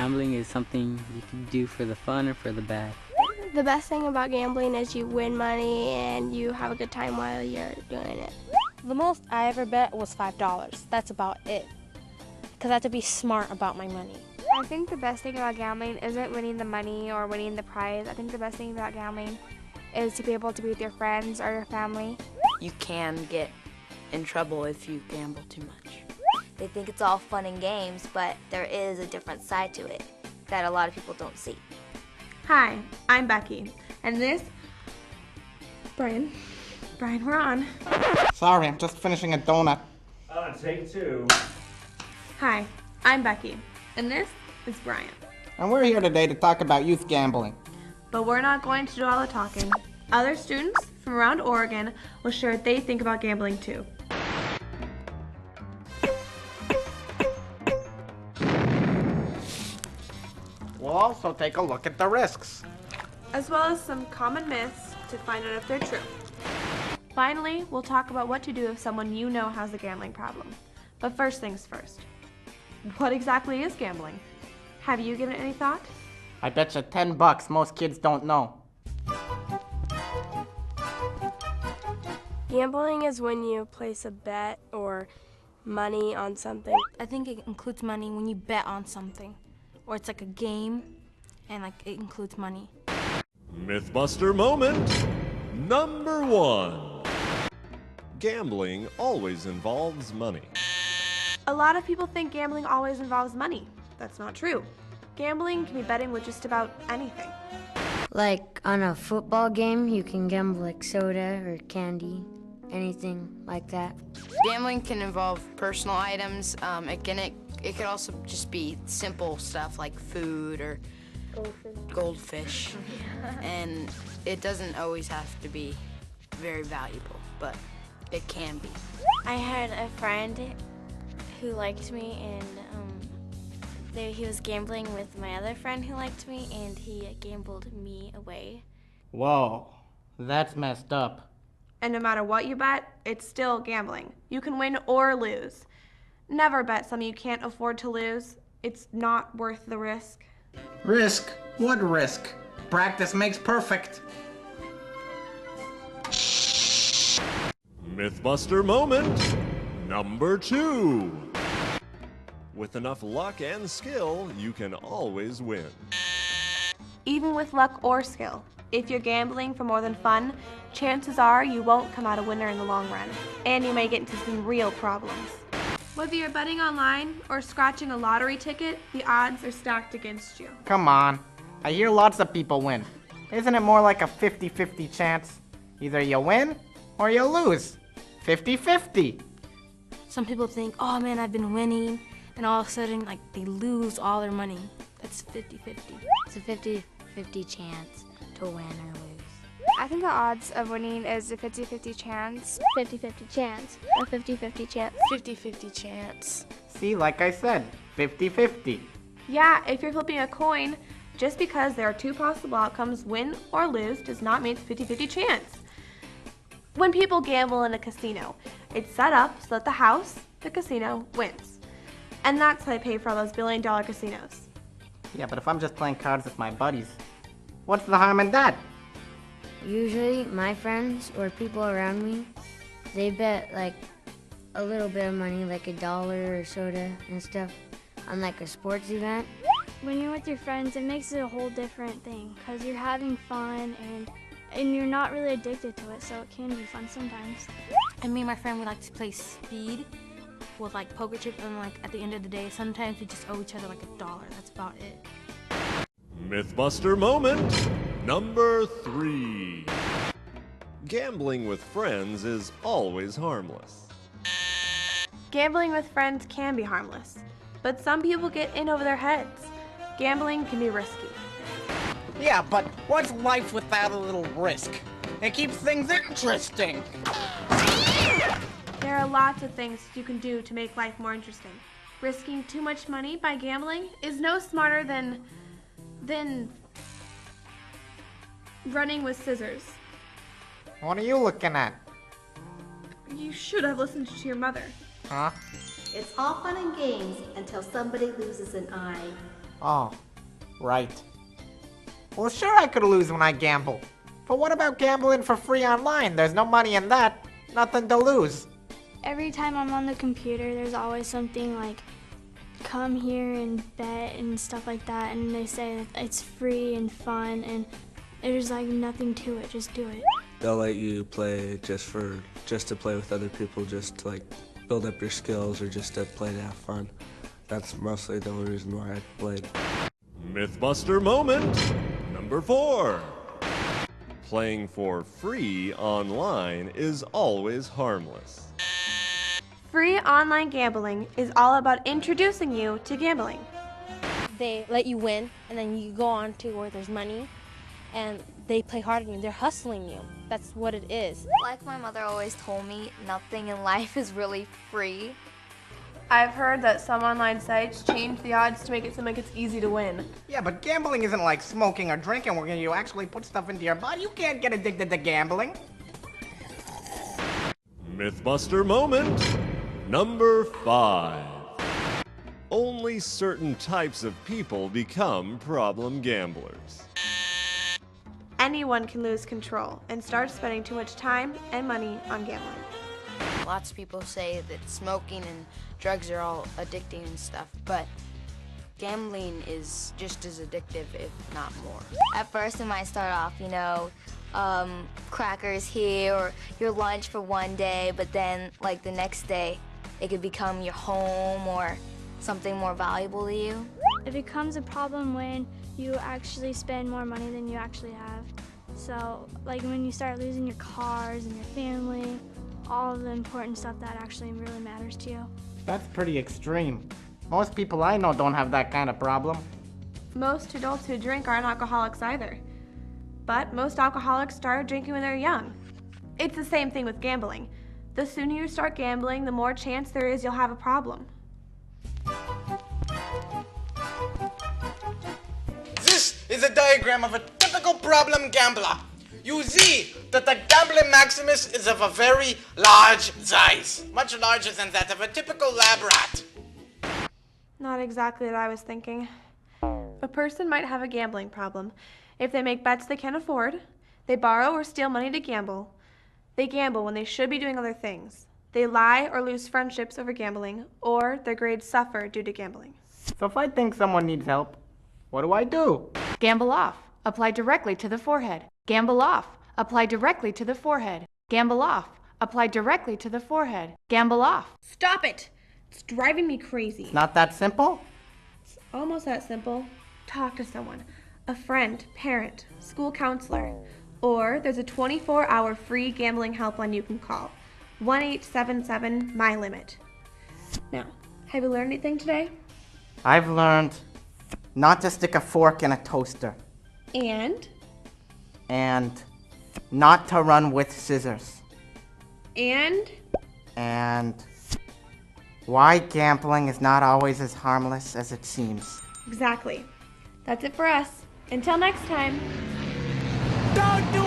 gambling is something you can do for the fun or for the bad. The best thing about gambling is you win money and you have a good time while you're doing it. The most I ever bet was $5. That's about it. Because I have to be smart about my money. I think the best thing about gambling isn't winning the money or winning the prize. I think the best thing about gambling is to be able to be with your friends or your family. You can get in trouble if you gamble too much. They think it's all fun and games, but there is a different side to it that a lot of people don't see. Hi, I'm Becky, and this, Brian, we're on. Sorry, I'm just finishing a donut. Take two. Hi, I'm Becky, and this is Brian. And we're here today to talk about youth gambling. But we're not going to do all the talking. Other students from around Oregon will share what they think about gambling too. We'll also take a look at the risks. As well as some common myths to find out if they're true. Finally, we'll talk about what to do if someone you know has a gambling problem. But first things first. What exactly is gambling? Have you given it any thought? I bet you $10 most kids don't know. Gambling is when you place a bet or money on something. I think it includes money when you bet on something. Or it's like a game, and like it includes money. Mythbuster moment number 1. Gambling always involves money. A lot of people think gambling always involves money. That's not true. Gambling can be betting with just about anything. Like on a football game, you can gamble like soda or candy, anything like that. Gambling can involve personal items. It could also just be simple stuff like food or goldfish. And it doesn't always have to be very valuable, but it can be. I had a friend who liked me, and he was gambling with my other friend who liked me, and he gambled me away. Whoa, that's messed up. And no matter what you bet, it's still gambling. You can win or lose. Never bet something you can't afford to lose. It's not worth the risk. Risk? What risk? Practice makes perfect. Mythbuster moment number 2. With enough luck and skill, you can always win. Even with luck or skill, if you're gambling for more than fun, chances are you won't come out a winner in the long run, and you may get into some real problems. Whether you're betting online or scratching a lottery ticket, the odds are stacked against you. Come on. I hear lots of people win. Isn't it more like a 50-50 chance? Either you win or you lose. 50-50. Some people think, oh man, I've been winning, and all of a sudden, like, they lose all their money. That's 50-50. It's a 50-50 chance to win or lose. I think the odds of winning is a 50-50 chance. 50-50 chance. A 50-50 chance. 50-50 chance. See, like I said, 50-50. Yeah, if you're flipping a coin, just because there are two possible outcomes, win or lose, does not mean it's 50-50 chance. When people gamble in a casino, it's set up so that the house, the casino, wins. And that's how they pay for all those billion-dollar casinos. Yeah, but if I'm just playing cards with my buddies, what's the harm in that? Usually, my friends or people around me, they bet like a little bit of money, like $1 or soda and stuff, on like a sports event. When you're with your friends, it makes it a whole different thing, because you're having fun and you're not really addicted to it, so it can be fun sometimes. And me and my friend, we like to play speed with like poker chips, and like at the end of the day, sometimes we just owe each other like $1. That's about it. Mythbuster moment number 3. Gambling with friends is always harmless. Gambling with friends can be harmless, but some people get in over their heads. Gambling can be risky. Yeah, but what's life without a little risk? It keeps things interesting. There are lots of things you can do to make life more interesting. Risking too much money by gambling is no smarter than running with scissors. What are you looking at? You should have listened to your mother. Huh? It's all fun and games until somebody loses an eye. Oh, right. Well, sure I could lose when I gamble. But what about gambling for free online? There's no money in that. Nothing to lose. Every time I'm on the computer, there's always something like, come here and bet and stuff like that, and they say that it's free and fun, and there's like nothing to it, just do it. They'll let you play just to play with other people, just to like build up your skills or just to play to have fun. That's mostly the only reason why I played. Mythbuster moment number 4. Playing for free online is always harmless. Free online gambling is all about introducing you to gambling. They let you win, and then you go on to where there's money, and they play hard on you. They're hustling you. That's what it is. Like my mother always told me, nothing in life is really free. I've heard that some online sites change the odds to make it seem like it's easy to win. Yeah, but gambling isn't like smoking or drinking where you actually put stuff into your body. You can't get addicted to gambling. Mythbuster moment number 5. Only certain types of people become problem gamblers. Anyone can lose control and start spending too much time and money on gambling. Lots of people say that smoking and drugs are all addicting and stuff, but gambling is just as addictive, if not more. At first it might start off, crackers here or your lunch for one day, but then like the next day it could become your home or something more valuable to you. It becomes a problem when you actually spend more money than you actually have. So like when you start losing your cars and your family, all of the important stuff that actually really matters to you. That's pretty extreme. Most people I know don't have that kind of problem. Most adults who drink aren't alcoholics either. But most alcoholics start drinking when they're young. It's the same thing with gambling. The sooner you start gambling, the more chance there is you'll have a problem. This is a diagram of a typical problem gambler. You see that the gambling maximus is of a very large size, much larger than that of a typical lab rat. Not exactly what I was thinking. A person might have a gambling problem if they make bets they can't afford, they borrow or steal money to gamble, they gamble when they should be doing other things, they lie or lose friendships over gambling, or their grades suffer due to gambling. So if I think someone needs help, what do I do? Gamble off. Apply directly to the forehead. Gamble off. Apply directly to the forehead. Gamble off. Apply directly to the forehead. Gamble off. Stop it! It's driving me crazy. Not that simple? It's almost that simple. Talk to someone. A friend, parent, school counselor. Or there's a 24-hour free gambling helpline you can call. 1-877-MY-LIMIT. Now, have you learned anything today? I've learned not to stick a fork in a toaster. And not to run with scissors. And why gambling is not always as harmless as it seems. Exactly. That's it for us. Until next time. Don't do